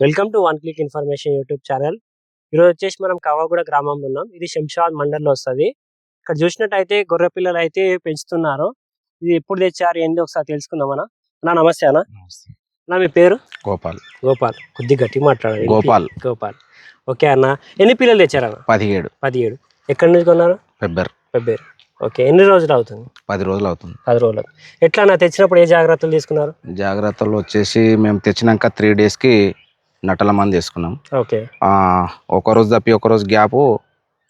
Welcome to one click information YouTube channel. ఈరోజు వచ్చేసి మనం కావాగూడ గ్రామంలో ఉన్నాం. ఇది శంషాబాద్ మండల్లో వస్తుంది. ఇక్కడ చూసినట్టయితే గొర్రె పిల్లలు అయితే పెంచుతున్నారు. ఇది ఎప్పుడు తెచ్చారు ఏంది ఒకసారి తెలుసుకుందాం అన్న. నమస్తే అన్న. మీ పేరు? గోపాల్. గోపాల్, కొద్దిగా గట్టి మాట్లాడాలి. గోపాల్. ఓకే అన్న, ఎన్ని పిల్లలు తెచ్చారన్న? 17. ఎక్కడి నుంచి కొన్నారు? ఫెబ్బేర్. ఓకే, ఎన్ని రోజులు అవుతుంది? 10 రోజులు అవుతుంది. 10 రోజులు. ఎట్లా అన్న, తెచ్చినప్పుడు ఏ జాగ్రత్తలు తీసుకున్నారు? జాగ్రత్తలు వచ్చేసి మేము తెచ్చినాక 3 డేస్కి నట్టల మంది వేసుకున్నాం. ఓకే, ఒక రోజు తప్పి ఒక రోజు గ్యాప్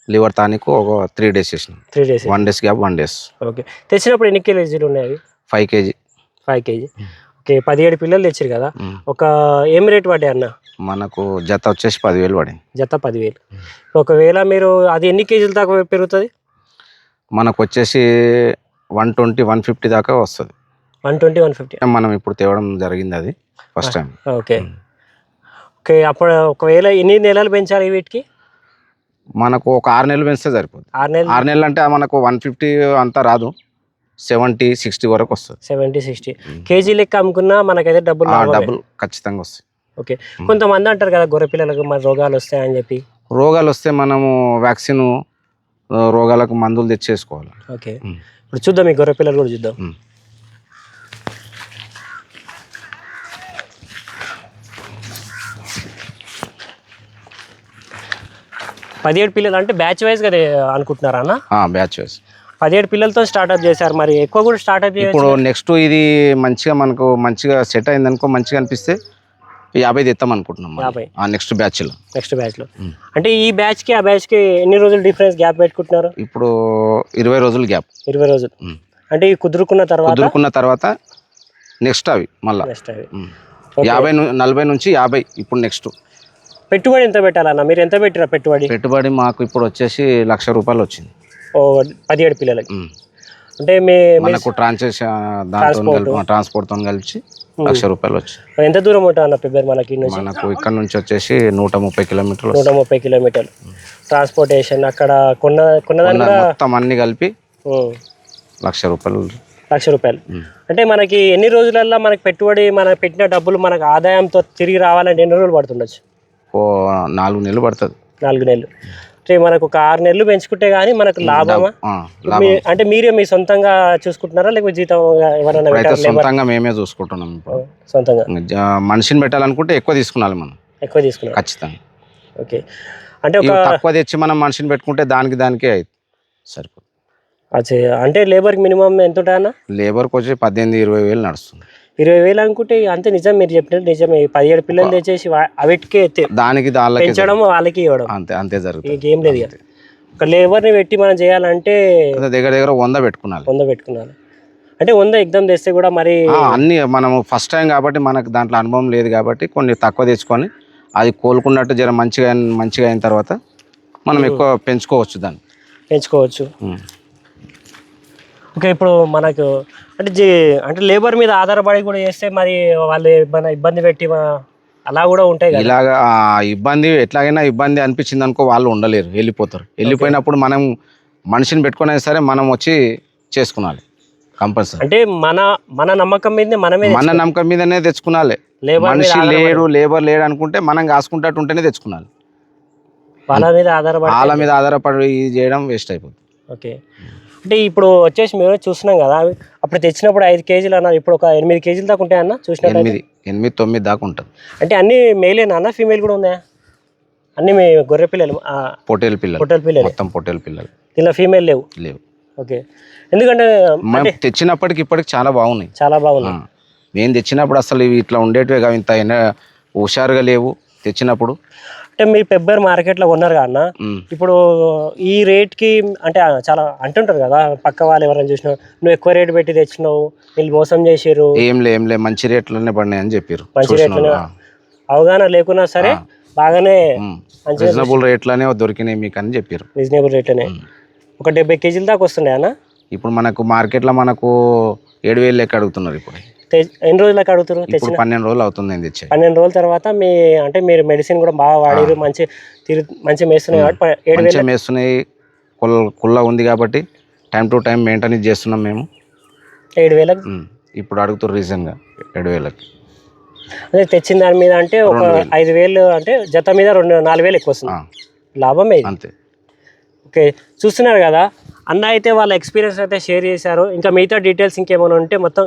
లివర్ టానిక్ ఒక 3 డేస్ చేసినాం. 3 days 1 days gap 1 days. Okay, తెచ్చినప్పుడు ఎన్ని కేజీలు ఉన్నాయి? 5 కేజీ. 5 కేజీ. ఓకే, 17 పిల్లలు తెచ్చారు కదా. ఒక ఏం రేట్ పడ్డాయి అన్న? మనకు జత వచ్చేసి 10,000 పడింది. జత 10,000. ఒకవేళ మీరు అది ఎన్ని కేజీల దాకా పెరుగుతుంది? మనకు వచ్చేసి 120-150 దాకా వస్తుంది. 120-150 మనం ఇప్పుడు తేవడం జరిగింది, అది ఫస్ట్ టైం. ఓకే ఓకే, అప్పుడు ఒకవేళ ఎన్ని నెలలు పెంచాలి వీటికి? మనకు ఒక 6 నెలలు పెంచితే సరిపోతుంది. 6 నెలలు అంటే మనకు 150 అంతా రాదు, 70-60 వరకు వస్తుంది. 70-60 కేజీ లెక్క అమ్ముకున్నా మనకైతే డబ్బులు ఖచ్చితంగా వస్తాయి. ఓకే, కొంతమంది అంటారు కదా గొర్రె పిల్లలకు మరి రోగాలు వస్తాయని చెప్పి. రోగాలు వస్తే మనము వ్యాక్సిన్, రోగాలకు మందులు తెచ్చేసుకోవాలి. ఓకే, ఇప్పుడు చూద్దాం, ఈ గొర్రె పిల్లలు కూడా చూద్దాం. 17 పిల్లలు అంటే బ్యాచ్ వైజ్ గా అనుకుంటున్నారా అన్న? బ్యాచ్ వైజ్ 17 పిల్లలతో స్టార్ట్అప్ చేశారు. మరి ఎక్కువ కూడా స్టార్ట్అప్ ఇప్పుడు నెక్స్ట్ ఇది మంచిగా మనకు మంచిగా సెట్ అయింది అనుకో, మంచిగా అనిపిస్తే 50 తెస్తాం అనుకుంటున్నాం. 50 నెక్స్ట్ బ్యాచ్ లో. అంటే ఈ బ్యాచ్ కి ఆ బ్యాచ్ కి ఎన్ని రోజులు డిఫరెన్స్ గ్యాప్ పెట్టుకుంటున్నారు? ఇప్పుడు 20 రోజులు గ్యాప్. 20 రోజులు అంటే ఈ కుదురుకున్న తర్వాత నెక్స్ట్ అవి మళ్ళీ 40 నుంచి 50. ఇప్పుడు నెక్స్ట్ పెట్టుబడి ఎంత పెట్టాలన్న? మీరు ఎంత పెట్టారా పెట్టుబడి? మాకు ఇప్పుడు వచ్చేసి 1,00,000 రూపాయలు వచ్చింది. 17 పిల్లలకి. అంటే మనకు ట్రాన్స్పోర్ట్ తో కలిసి 1,00,000 రూపాయలు వచ్చింది. ఎంత దూరం ఉంటుంది అన్న ఫెబ్బేర్ మనకి? మనకు ఇక్కడ నుంచి వచ్చేసి 130 కిలోమీటర్లు. 130 కిలోమీటర్లు ట్రాన్స్పోర్టేషన్, అక్కడ మొత్తం అన్ని కలిపి 1,00,000 రూపాయలు. 1,00,000 రూపాయలు అంటే మనకి ఎన్ని రోజులల్లో మనకి పెట్టుబడి, మనకు పెట్టిన డబ్బులు మనకు ఆదాయంతో తిరిగి రావాలంటే ఎన్ని రోజులు పడుతుండొచ్చు? 4 నెలలు పడుతుంది. 4 నెలలు అంటే మనకు ఒక 6 నెలలు పెంచుకుంటే గానీ మనకు లాభమా? అంటే మీరే మీ సొంతంగా చూసుకుంటున్నారా లేకపోతే జీతం ఎవరైనా? సొంతంగా మేమే చూసుకుంటున్నాం. సొంతంగా మనిషిని పెట్టాలనుకుంటే ఎక్కువ తీసుకున్నాలి మనం. ఖచ్చితంగా. ఓకే, అంటే తక్కువ తెచ్చి మనం మనిషిని పెట్టుకుంటే దానికే అవుతుంది, సరిపోతుంది. అంటే లేబర్కి మినిమం ఎంత ఉంటాయన్న? లేబర్కి వచ్చి 18-20 వేలు నడుస్తుంది. 20 వేలు అనుకుంటే అంతే. నిజం, మీరు చెప్పినట్టు నిజమే. 17 పిల్లలు తెచ్చేసి వాటికే దానికి పెంచడం, వాళ్ళకి ఇవ్వడం, అంతే జరుగుతుంది. ఇంకేం లేదు. ఒక లేబర్ని పెట్టి మనం చేయాలంటే దగ్గర 100 పెట్టుకున్నాను. 100 పెట్టుకున్నాను అంటే 100 ఎగ్జామ్ తెస్తే కూడా మరి అన్ని మనం ఫస్ట్ టైం కాబట్టి మనకు దాంట్లో అనుభవం లేదు కాబట్టి కొన్ని తక్కువ తెచ్చుకొని అది కోలుకున్నట్టు జర మంచిగా అయిన తర్వాత మనం ఎక్కువ పెంచుకోవచ్చు. ఓకే, ఇప్పుడు మనకు అంటే లేబర్ మీద ఆధారపడి కూడా చేస్తే మరి వాళ్ళు ఇబ్బంది పెట్టి అలా కూడా ఉంటాయి కదా. ఇలాగా ఎట్లాగైనా ఇబ్బంది అనిపించింది అనుకో, వాళ్ళు ఉండలేరు, వెళ్ళిపోతారు. వెళ్ళిపోయినప్పుడు మనం మనిషిని పెట్టుకునే సరే మనం వచ్చి చేసుకున్నాలి కంపల్సరీ. అంటే మన నమ్మకం మీదనే తెచ్చుకున్నాలి. మనిషి లేబర్ లేడు అనుకుంటే మనం కాసుకుంటట్టు ఉంటేనే తెచ్చుకున్నాలి. వాళ్ళ మీద ఆధారపడి చేయడం వేస్ట్ అయిపోతుంది. ఓకే, అంటే ఇప్పుడు వచ్చేసి మేము చూస్తున్నాం కదా, అప్పుడు తెచ్చినప్పుడు 5 కేజీలు అన్నారు, ఇప్పుడు ఒక 8 కేజీల దాకా ఉంటాయి అన్న? చూసిన 8-9 దాకా ఉంటుంది. అంటే అన్ని మేలేనా అన్న? ఫీమేల్ కూడా ఉన్నాయా? అన్ని గొర్రె పిల్లలు, పొట్టేలు పిల్లలు, మొత్తం పొట్టేలు పిల్లలు. ఇలా ఫీమేల్ లేవు? ఓకే, ఎందుకంటే తెచ్చినప్పటికి ఇప్పటికి చాలా బాగున్నాయి. మేము తెచ్చినప్పుడు అసలు ఇవి ఇట్లా ఉండేటివే కావు, ఇంత హుషారుగా లేవు తెచ్చినప్పుడు. అంటే మీరు ఫెబ్బేర్ మార్కెట్లో కొన్నారు కదా అన్న, ఇప్పుడు ఈ రేట్కి అంటే చాలా అంటుంటారు కదా పక్క వాళ్ళు ఎవరైనా చూసినా, నువ్వు ఎక్కువ రేటు పెట్టి తెచ్చినావు, వీళ్ళు మోసం చేసారు. ఏం లే మంచి రేట్లోనే పడినాయి అని చెప్పారు. మంచి రేట్లోనే, అవగాహన లేకున్నా సరే బాగానే రీజనబుల్ రేట్లోనే దొరికినాయి మీకు అని చెప్పారు. రీజనబుల్ రేట్లోనే ఒక 70 కేజీల దాకా వస్తున్నాయి అన్న. ఇప్పుడు మనకు మార్కెట్లో 7,000 లెక్క అడుగుతున్నారు. ఇప్పుడు ఎన్ని రోజులకు అడుగుతారు? 12 రోజులు అవుతుంది. 12 రోజుల తర్వాత మీరు మెడిసిన్ కూడా బాగా వాడారు, మంచి మేస్తున్నాయి కాబట్టి 7,000 మేస్తున్నాయి. కుల్ల ఉంది కాబట్టి టైం టు టైం మెయింటెనెన్స్ చేస్తున్నాం మేము. 7,000 ఇప్పుడు అడుగుతారు రీజన్గా 7,000కి. అదే తెచ్చిన దాని మీద అంటే ఒక 5,000 అంటే జత మీద 4,000 ఎక్కువ వస్తుంది, లాభమే ఇది. అంతే. ఓకే, చూస్తున్నారు కదా అన్న అయితే వాళ్ళ ఎక్స్పీరియన్స్ అయితే షేర్ చేశారు. ఇంకా మిగతా డీటెయిల్స్ ఇంకేమైనా ఉంటే మొత్తం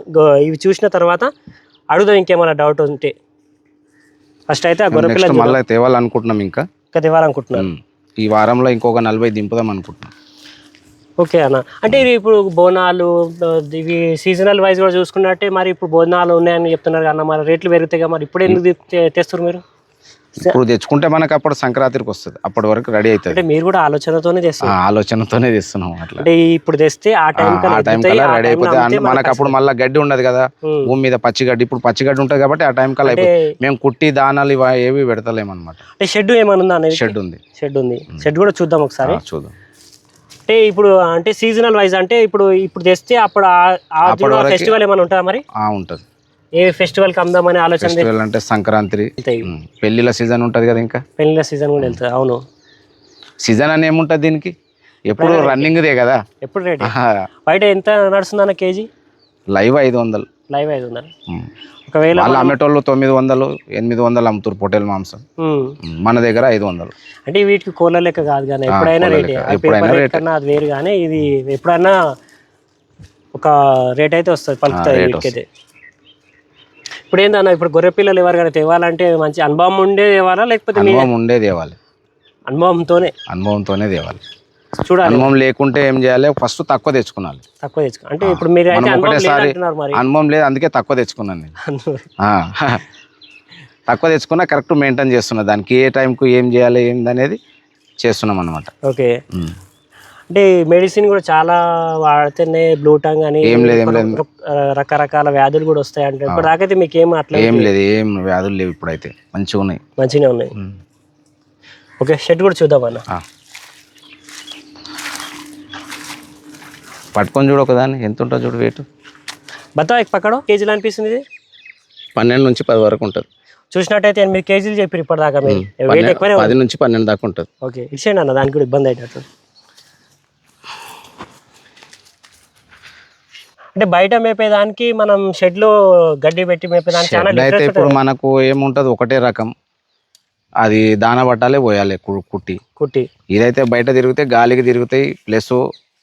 ఇవి చూసిన తర్వాత అడుగుదాం, ఇంకేమైనా డౌట్ ఉంటే. ఫస్ట్ అయితే ఆ గొర్రెపిల్ల మళ్ళీ తేవాలనుకుంటున్నాం, ఇంకా తేవాలనుకుంటున్నాను. ఈ వారంలో ఇంకొక 40 దింపుదాం అనుకుంటున్నాం. ఓకే అన్న, అంటే ఇది ఇప్పుడు బోనాలు ఇవి సీజనల్ వైజ్ కూడా చూసుకున్నట్టే, మరి ఇప్పుడు బోనాలు ఉన్నాయని చెప్తున్నారు అన్న, మరి రేట్లు పెరుగుతాయి కదా, మరి ఇప్పుడు ఎందుకు తెస్తారు మీరు? ఇప్పుడు తెచ్చుకుంటే మనకు అప్పుడు సంక్రాంతికి వస్తుంది, అప్పటి వరకు రెడీ అవుతుంది. అంటే మీరు కూడా ఆలోచనతోనే తెస్తారు? ఆలోచనతోనే తెస్తున్నాం. అట్లా అంటే ఇప్పుడు తెస్తే ఆ టైం కల్లా రెడీ అయిపోతే మనకు అప్పుడు మళ్ళీ గడ్డి ఉండదు కదా భూమి మీద, పచ్చిగడ్డి. ఇప్పుడు పచ్చిగడ్డి ఉంటుంది కాబట్టి ఆ టైం కల్లా అయిపోతుంది. మేము కుట్టి దానాలు ఏవి పెడతలేము అనమాట. అంటే షెడ్ ఏమైనా ఉందా అనేది? షెడ్ ఉంది. షెడ్ కూడా చూద్దాం ఒకసారి. చూద్దాం. అంటే ఇప్పుడు అంటే సీజనల్ వైజ్ అంటే ఇప్పుడు తెస్తే అప్పుడు ఫెస్టివల్ ఏమైనా ఉంటుందా మరి? ఉంటుంది. ఏ ఫెస్టివల్ కి అమ్దామని ఆలోచన? ఫెస్టివల్ అంటే సంక్రాంతి, పెళ్లిళ్ళ సీజన్ ఉంటది కదా, ఇంకా పెళ్లిళ్ళ సీజన్ కూడా వెళ్తుంది. అవును, సీజన్ అని ఏముంటది దీనికి, ఎప్పుడు రన్నింగ్ దే కదా. ఎప్పుడు రేట్ బయట ఎంత నడుస్తుంది అన్న కేజీ? లైవ్ 500. లైవ్ 500. ఒకవేళ వాళ్ళు అమ్మేటోళ్ళు 900, 800 అమ్ముతారు పొట్టేలు మాంసం. మన దగ్గర 500. అంటే వీటికి కోళ్ళ లెక్క కాదు కానీ ఎప్పుడైనా రేట్, కన్నా అది వేరు. కానీ ఇది ఎప్పుడైనా ఒక రేట్ అయితే వస్తుంది, పలుకుతుంది వీటికైతే. ఇప్పుడు ఏందన్న, ఇప్పుడు గొర్రె పిల్లలు ఎవరికైనా తేవాలంటే మంచి అనుభవం ఉండే తేవాలా, లేకపోతే అనుభవం ఉండే తేవాలి? అనుభవంతోనే తేవాలి. చూడాలి. అనుభవం లేకుంటే ఏం చేయాలి, ఫస్ట్ తక్కువ తెచ్చుకోవాలి. అంటే ఇప్పుడు మీరు ఒకటేసారి అనుభవం లేదు, అందుకే తక్కువ తెచ్చుకున్నాను నేను. తక్కువ తెచ్చుకున్నా కరెక్ట్ మెయింటైన్ చేస్తున్నా, దానికి ఏ టైంకు ఏం చేయాలి ఏందనేది చేస్తున్నాం అనమాట. ఓకే, అంటే మెడిసిన్ కూడా చాలా వాడితేనే బ్లూ టంగ్ అని రకరకాల వ్యాధులు కూడా వస్తాయి అంటే, ఇప్పుడు దాకైతే మీకు ఏం అట్లా ఏం లేదు, ఏం వ్యాధులు లేవు, ఇప్పుడైతే మంచిగానే ఉన్నాయి. ఓకే, షెడ్ కూడా చూద్దాం అన్న. పట్టుకొని చూడు ఒకదాన్ని, ఎంత ఉంటుంది చూడు వెయిట్. బత్తాయి పక్కన కేజీలు అనిపిస్తుంది, ఇది 12 నుంచి 10 వరకు ఉంటుంది. చూసినట్టయితే 8 కేజీలు చెప్పారు ఇప్పటిదాకా, మీరు వెయిట్ ఎక్కువనే 10 నుంచి 12 దాకా ఉంటుంది. ఓకే, ఇచ్చేయండి అన్న, దానికి కూడా ఇబ్బంది అయ్యేటట్టు. అంటే బయట మేపేదానికి మనం షెడ్ లో గడ్డి పెట్టి మేపేదానికి చాలా అయితే ఇప్పుడు మనకు ఏముంటది, ఒకటే రకం, అది దాన పట్టాలే పోయాలి కుట్టి. ఇదైతే బయట తిరిగితే గాలికి తిరుగుతాయి, ప్లస్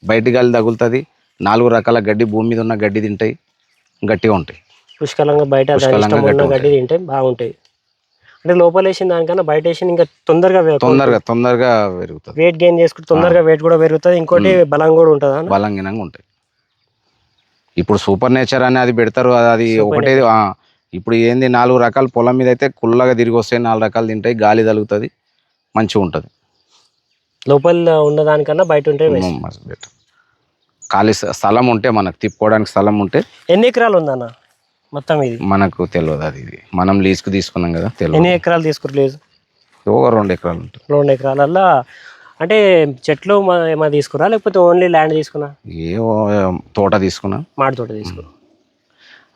బయట గాలి తగులుతుంది. 4 రకాల గడ్డి, భూమి మీద ఉన్న గడ్డి తింటాయి, గట్టిగా ఉంటాయి. పుష్కలంగా బయట గడ్డి తింటాయి, బాగుంటాయి. అంటే లోపల వేసిన దానికన్నా బయట వేసిన ఇంకా తొందరగా పెరుగుతుంది, వెయిట్ గెయిన్ చేసుకుంటే తొందరగా వెయిట్ కూడా పెరుగుతుంది. ఇంకోటి బలం కూడా ఉంటుంది, బలంగా ఉంటాయి. ఇప్పుడు సూపర్ నేచర్ అని అది పెడతారు, అది ఒకటే. ఇప్పుడు ఏంది 4 రకాల పొలం మీద అయితే కుల్లగా తిరిగి వస్తాయి, 4 రకాలు తింటాయి, గాలి తగులుతుంది, మంచిగా ఉంటుంది. లోపల ఉన్నదానికన్నా బయట ఉంటే ఖాళీ స్థలం ఉంటే, మనకు తిప్పుకోవడానికి స్థలం ఉంటే. ఎన్ని ఎకరాలు ఉందన్న మొత్తం? ఇది మనకు తెలియదు, అది మనం లీజుకు తీసుకున్నాం కదా, తెలియదు. ఎన్ని ఎకరాలు తీసుకులేదు? ఒక 2 ఎకరాలు ఉంటుంది. 2 ఎకరాలల్లో అంటే చెట్లు ఏమైనా తీసుకురా, లేకపోతే ఓన్లీ ల్యాండ్ తీసుకున్నా? తోట తీసుకున్నా, మాడి తోట తీసుకున్నా.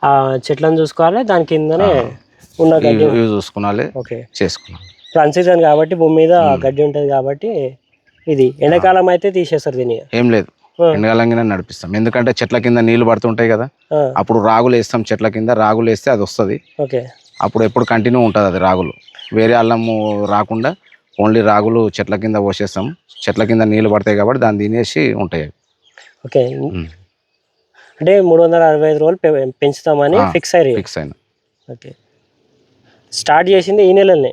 ఆ చెట్లను చూసుకోవాలి, దాని కిందనే ఉన్న గడ్డి చూసుకోవాలి. ఓకే, చేసుకున్నాం. అన్ సీజన్ కాబట్టి భూమి మీద గడ్డి ఉంటుంది కాబట్టి. ఇది ఎండాకాలం అయితే తీసేస్తారు దీన్ని? ఏం లేదు, ఎండాకాలంగానే నడిపిస్తాం. ఎందుకంటే చెట్ల కింద నీళ్లు పడుతుంటాయి కదా, అప్పుడు రాగులు వేస్తాం. చెట్ల కింద రాగులు వేస్తే అది వస్తుంది. ఓకే, అప్పుడు ఎప్పుడు కంటిన్యూ ఉంటుంది అది రాగులు, వేరే అల్లము రాకుండా ఓన్లీ రాగులు చెట్ల కింద పోసేస్తాం. చెట్ల కింద నీళ్లు పడతాయి కాబట్టి దాన్ని తినేసి ఉంటాయి. ఓకే, అంటే 365 రోజులు పెంచుతామని ఫిక్స్ అయినా. ఓకే, స్టార్ట్ చేసింది ఈ నెలనే?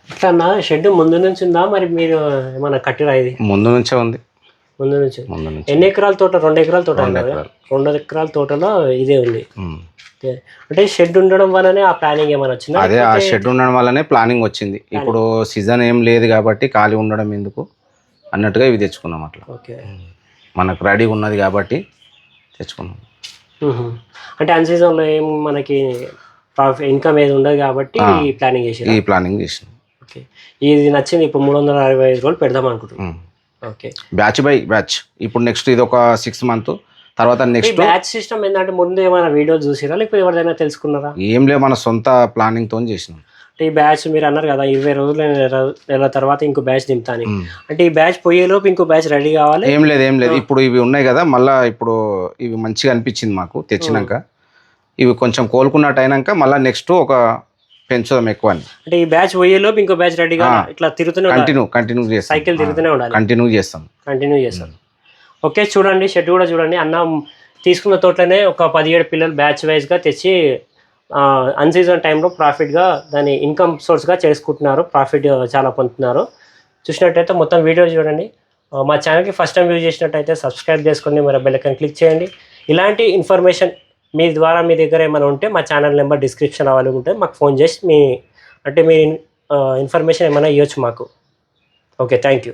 ఇట్లా షెడ్ ముందు నుంచి ఉందా, మరి మీరు ఏమన్నా కట్టిరా? ఇది ముందు నుంచే ఉంది. ముందు నుంచి. ఎన్ని ఎకరాల తోట? 2 ఎకరాల తోట. 2 ఎకరాల తోటలో ఇదే ఉంది. అంటే షెడ్ ఉండడం వల్లనే ఆ ప్లానింగ్ ఏమైనా వచ్చింది? అదే, ఆ షెడ్ ఉండడం వల్లనే ప్లానింగ్ వచ్చింది. ఇప్పుడు సీజన్ ఏం లేదు కాబట్టి ఖాళీ ఉండడం ఎందుకు అన్నట్టుగా ఇవి తెచ్చుకున్నాం. అట్లా ఓకే, మనకు రెడీగా ఉన్నది కాబట్టి తెచ్చుకున్నాం. అంటే అన్ సీజన్లో ఏం మనకి ఇన్కమ్ ఏది ఉండదు కాబట్టి ఈ ప్లానింగ్ చేసినాం. ఓకే, ఇది నచ్చింది. ఇప్పుడు 365 రోజులు పెడదాం అనుకుంటున్నాం. Okay, batch by batch. ఇప్పుడు నెక్స్ట్ ఇది ఒక 6 మంత్ తర్వాత నెక్స్ట్ బ్యాచ్ సిస్టమ్ ఏంటంటే ముందు ఏమైనా వీడియో చూసిరా, లేకపోతే ఎవరైనా తెలుసుకున్నారా? ఏం లేదు, మన సొంత ప్లానింగ్ తో చేసినాం. అంటే ఈ బ్యాచ్ మీరు అన్నారు కదా 20 రోజుల నెల తర్వాత ఇంకో బ్యాచ్ దింపుతాను. అంటే ఈ బ్యాచ్ పోయేలోపు ఇంకో బ్యాచ్ రెడీ కావాలి. ఏం లేదు ఇప్పుడు ఇవి ఉన్నాయి కదా మళ్ళీ ఇప్పుడు ఇవి మంచిగా అనిపించింది మాకు తెచ్చినాక. ఇవి కొంచెం కోలుకున్నట్టు అయినాక మళ్ళీ నెక్స్ట్ ఒక పెంచుదాం ఎక్కువ అని. అంటే ఈ బ్యాచ్ పోయేలోపు ఇంకో బ్యాచ్ రెడీగా ఇట్లా తిరుగుతూనే కంటిన్యూ చేస్తాం. సైకిల్ తిరుగుతూనే ఉండాలి. కంటిన్యూ చేస్తాం. ఓకే, చూడండి షెడ్ కూడా చూడండి. అన్న తీసుకున్న తోటలోనే ఒక 17 పిల్లలు బ్యాచ్ వైజ్గా తెచ్చి అన్సీజన్ టైంలో ప్రాఫిట్గా దాన్ని ఇన్కమ్ సోర్స్గా చేసుకుంటున్నారు. ప్రాఫిట్ చాలా పొందుతున్నారు. చూసినట్టయితే మొత్తం వీడియో చూడండి. మా ఛానల్కి ఫస్ట్ టైం యూజ్ చేసినట్టయితే సబ్స్క్రైబ్ చేసుకోండి, మరి బెల్ ఐకాన్ క్లిక్ చేయండి. ఇలాంటి ఇన్ఫర్మేషన్ మీ ద్వారా మీ దగ్గర ఏమైనా ఉంటే మా ఛానల్ నెంబర్ డిస్క్రిప్షన్ అవైలబుల్ ఉంటుంది, మాకు ఫోన్ చేసి మీ ఇన్ఫర్మేషన్ ఏమైనా ఇవ్వచ్చు మాకు. Okay, thank you.